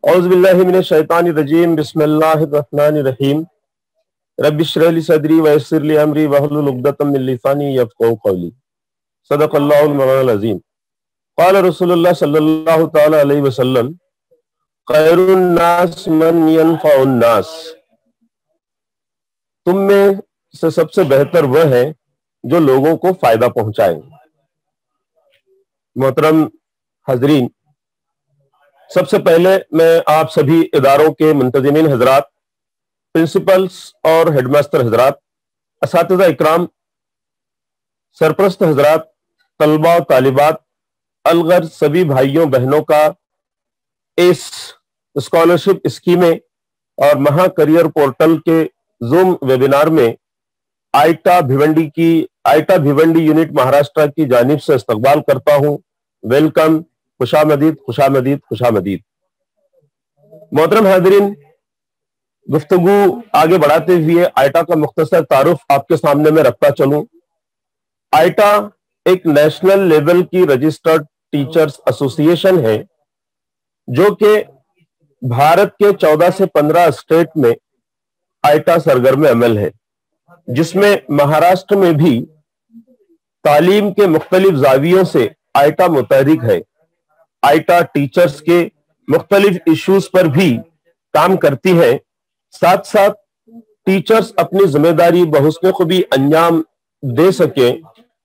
औज़ु बिल्लाहि मिनश शैतानिर रजीम बिस्मिल्लाहिर रहमानिर रहीम रब्बि इश्रह ली सदरी व यस्सिर ली अमरी वहलुल उक़दतम मिन लिसानी यफ़क़हू क़ौली सदक़ल्लाहुल मौलाना अज़ीम। क़ाल रसूलुल्लाह सल्लल्लाहु तआला अलैहि वसल्लम ख़ैरुन नास मन यनफ़उन नास। तुम में से सबसे बेहतर वह है जो लोगों को फायदा पहुंचाए। मोहतरम हाज़रीन, सबसे पहले मैं आप सभी इदारों के मुंतज़िमीन हज़रात, प्रिंसिपल्स और हेडमास्टर हज़रात, असातिज़ा इकराम, सरपरस्त हज़रात, तलबा और तालिबात, अलगर सभी भाइयों बहनों का इस स्कॉलरशिप स्कीमें और महा करियर पोर्टल के जूम वेबिनार में आईटा भिवंडी यूनिट महाराष्ट्र की जानिब से इस्तकबाल करता हूं। वेलकम, खुशामदीद खुशामदीद खुशामदीद। मोहतरम हाज़रीन, गुफ्तगू आगे बढ़ाते हुए आईटा का मुख्तसर तारुफ आपके सामने में रखता चलूं। आईटा एक नेशनल लेवल की रजिस्टर्ड टीचर्स एसोसिएशन है जो कि भारत के 14 से 15 स्टेट में आईटा सरगर्म अमल है, जिसमें महाराष्ट्र में भी तालीम के मुख्तलिफ जावियों से आईटा मुतहरिक है। आईटा टीचर्स के मुख्तलिफ इश्यूज पर भी काम करती है। साथ साथ टीचर्स अपनी जिम्मेदारी बहुस्न खूबी अंजाम दे सके,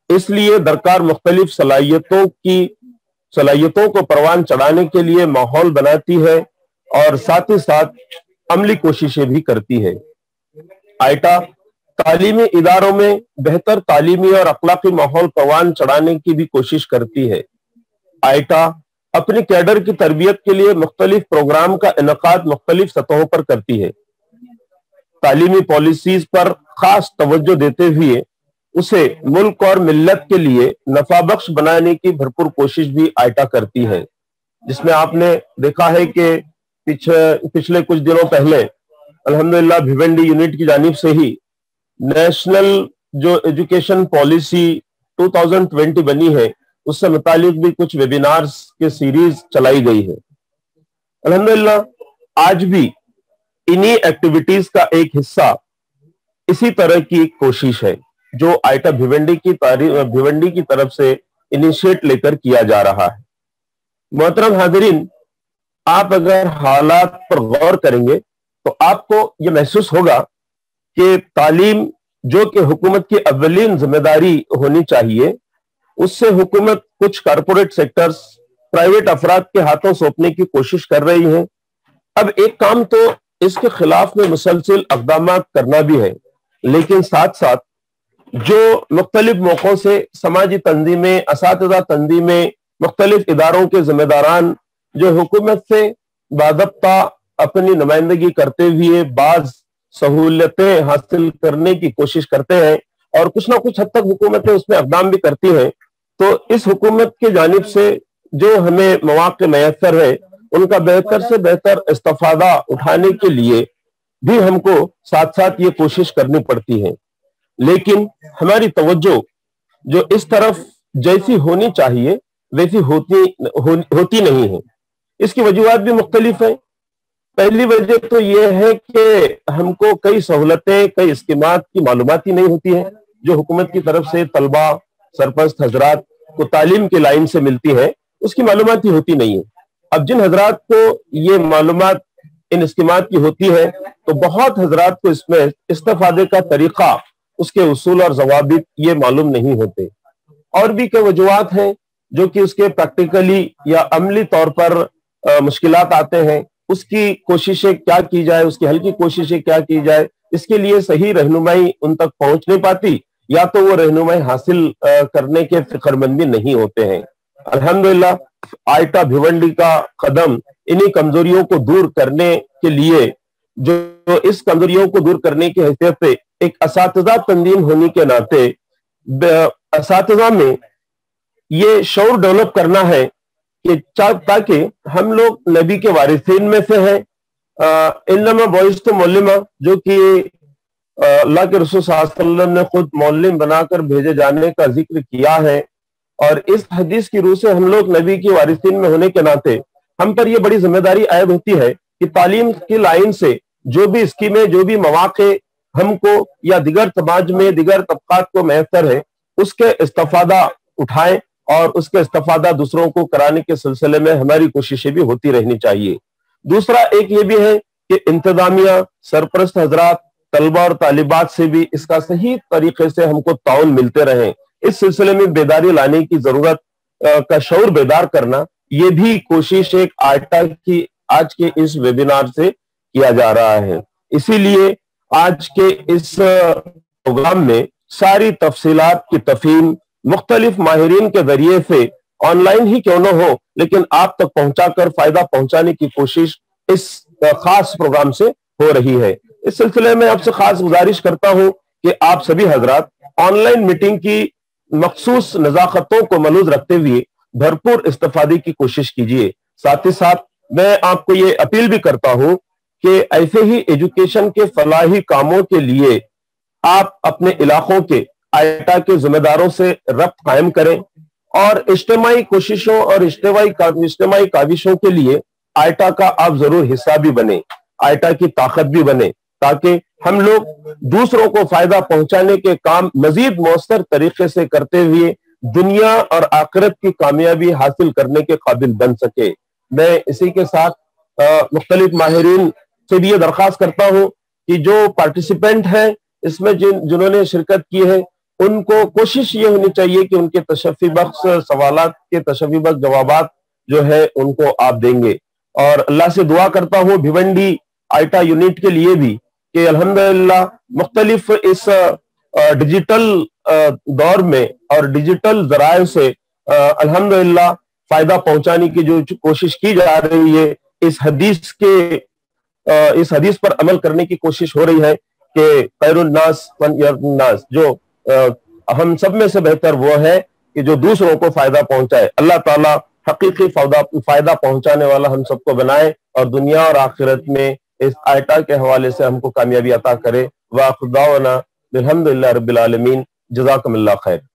इसलिए दरकार मुख्तलिफ सलाहियतों को परवान चढ़ाने के लिए माहौल बनाती है और साथ ही साथ अमली कोशिशें भी करती है। आईटा तालीमी इदारों में बेहतर तालीमी और अखलाकी माहौल परवान चढ़ाने की भी कोशिश करती है। आईटा अपनी कैडर की तरबियत के लिए मुख्तलिफ प्रोग्राम का इनकाद मुख्तलिफ सतहों पर करती है। तालीमी पॉलिसीज पर खास तवज्जो देते हुए उसे मुल्क और मिल्लत के लिए नफाबख्श बनाने की भरपूर कोशिश भी आईटा करती है, जिसमें आपने देखा है कि पिछले कुछ दिनों पहले अल्हम्दुलिल्लाह भिवंडी यूनिट की जानिब से ही नेशनल जो एजुकेशन पॉलिसी 2020 बनी है, उससे मुतालिक भी कुछ वेबिनार्स के सीरीज चलाई गई है। अल्हम्दुलिल्लाह आज भी इन्हीं एक्टिविटीज का एक हिस्सा इसी तरह की एक कोशिश है जो आईटा भिवंडी की तरफ से इनिशिएट लेकर किया जा रहा है। मोहतरम हाज़रीन, आप अगर हालात पर गौर करेंगे तो आपको यह महसूस होगा कि तालीम जो कि हुकूमत की अव्वलीन जिम्मेदारी होनी चाहिए, उससे हुकूमत कुछ कारपोरेट सेक्टर्स, प्राइवेट अफराद के हाथों सौंपने की कोशिश कर रही है। अब एक काम तो इसके खिलाफ में मुसलसिल अक़दाम करना भी है, लेकिन साथ साथ जो मुख्तलिफ मौकों से समाजी तंजीमें, असातिज़ा तंजीमें, मुख्तलिफ इदारों के जिम्मेदारान जो हुकूमत से बाज़ाब्ता अपनी नुमाइंदगी करते हुए बाज़ सहूलतें हासिल करने की कोशिश करते हैं और कुछ ना कुछ हद तक हुकूमतें उसमें अक़दाम भी करती हैं, तो इस हुकूमत की जानिब से जो हमें मौक़े मैसर है, उनका बेहतर से बेहतर इस्तिफ़ादा उठाने के लिए भी हमको साथ साथ ये कोशिश करनी पड़ती है। लेकिन हमारी तवज्जो जो इस तरफ जैसी होनी चाहिए वैसी होती नहीं है। इसकी वजूहात भी मुख्तलिफ है। पहली वजह तो यह है कि हमको कई सहूलतें, कई स्कीमात की मालूमात ही नहीं होती है जो हुकूमत की तरफ से तलबा, सरपरस्त हजरात को तालीम के लाइन से मिलती है, उसकी मालूमात ही होती नहीं है। अब जिन हजरात को ये मालूमात इन स्कीमात की होती है, तो बहुत हजरात को इसमें इस्तिफादे का तरीका, उसके उसूल और ज़वाबित ये मालूम नहीं होते। और भी कई वजूहात हैं जो कि उसके प्रैक्टिकली या अमली तौर पर मुश्किलात आते हैं। उसकी कोशिशें क्या की जाए, उसकी हल की कोशिशें क्या की जाए, इसके लिए सही रहनुमाई उन तक पहुंच नहीं पाती, या तो वो रहनुमाई हासिल करने के फिक्रमंद भी नहीं होते हैं। अल्हम्दुलिल्लाह आईटा भिवंडी का कदम इन्हीं कमजोरियों को दूर करने के लिए, जो इस कमजोरियों को दूर करने की हैसियत से एक असातिज़ा तंजीम होने के नाते असातिज़ा में ये शऊर डेवलप करना है कि ताकि हम लोग नबी के वारिसीन में से हैं। इन्नमा बुइस्तु मुअल्लिमा, जो कि अल्लाह के रसूल सल्लल्लाहु अलैहि वसल्लम ने खुद मुअल्लिम बनाकर भेजे जाने का जिक्र किया है, और इस हदीस की रूह से हम लोग नबी की वारिसीन में होने के नाते ہم پر یہ بڑی ذمہ داری عائد ہوتی ہے کہ تعلیم کی لائن سے جو بھی اسکیمیں، جو بھی مواقع ہم کو یا دیگر سماج میں دیگر طبقات کو میسر ہے، اس کے استفادہ اٹھائیں اور اس کے استفادہ دوسروں کو کرانے کے سلسلے میں ہماری کوششیں بھی ہوتی رہنی چاہیے۔ دوسرا ایک یہ بھی ہے کہ انتظامیہ، سرپرست حضرات، طلبہ اور طالبات سے بھی اس کا صحیح طریقے سے ہم کو تعاون ملتے رہیں۔ اس سلسلے میں بیداری لانے کی ضرورت کا شعور بیدار کرنا، یہ بھی کوشش ایک آئٹا کی آج کے اس ویبینار سے کیا جا رہا ہے۔ اسی لیے آج کے اس پروگرام میں ساری تفصیلات کی تفہیم مختلف ماہرین کے ذریعے سے آن لائن ہی کیوں نہ ہو لیکن آپ تک پہنچا کر فائدہ پہنچانے کی کوشش اس خاص پروگرام سے ہو رہی ہے۔ اس سلسلے میں آپ سے خاص گزارش کرتا ہوں کہ آپ سبھی حضرات آن لائن میٹنگ کی مخصوص نزاکتوں کو ملحوظ رکھتے ہوئے بھرپور استفادے کی کوشش کیجیے۔ ساتھ ہی ساتھ میں آپ کو یہ اپیل بھی کرتا ہوں کہ ایسے ہی ایجوکیشن کے فلاحی کاموں کے لیے آپ اپنے علاقوں کے آئٹا کے ذمہ داروں سے ربط قائم کریں اور اجتماعی کوششوں اور اجتماعی کاوشوں کے لیے آئٹا کا آپ ضرور حصہ بھی بنیں، آئٹا کی طاقت بھی بنیں، تاکہ ہم لوگ دوسروں کو فائدہ پہنچانے کے کام مزید مؤثر طریقے سے کرتے ہوئے دنیا اور آخرت کی کامیابی حاصل کرنے کے قابل بن سکے۔ میں اسی کے ساتھ مختلف ماہرین سے بھی یہ درخواست کرتا ہوں کہ جو پارٹیسپینٹ ہیں اس میں جنہوں نے شرکت کی ہے ان کو کوشش یہ ہونی چاہیے کہ ان کے تشفی بخش سوالات کے تشفی بخش جوابات جو ہے ان کو آپ دیں گے۔ اور اللہ سے دعا کرتا ہوں بھیونڈی آئٹا یونٹ کے لیے بھی کہ الحمدللہ مختلف اس ڈیجیٹل دور میں اور ڈیجیٹل ذرائع سے الحمدللہ فائدہ پہنچانے کی جو کوشش کی جا رہی ہے، اس حدیث پر عمل کرنے کی کوشش ہو رہی ہے کہ خیر الناس من یرضی الناس، جو ہم سب میں سے بہتر وہ ہے کہ جو دوسروں کو فائدہ پہنچائے۔ اللہ تعالیٰ حقیقی فائدہ پہنچانے والا ہم سب کو بنائے اور دنیا اور آخرت میں اس آئٹا کے حوالے سے ہم کو کامیابی عطا کرے۔ وآخر دعوانا الحمدللہ رب العالمین۔ جزاکم اللہ خیر۔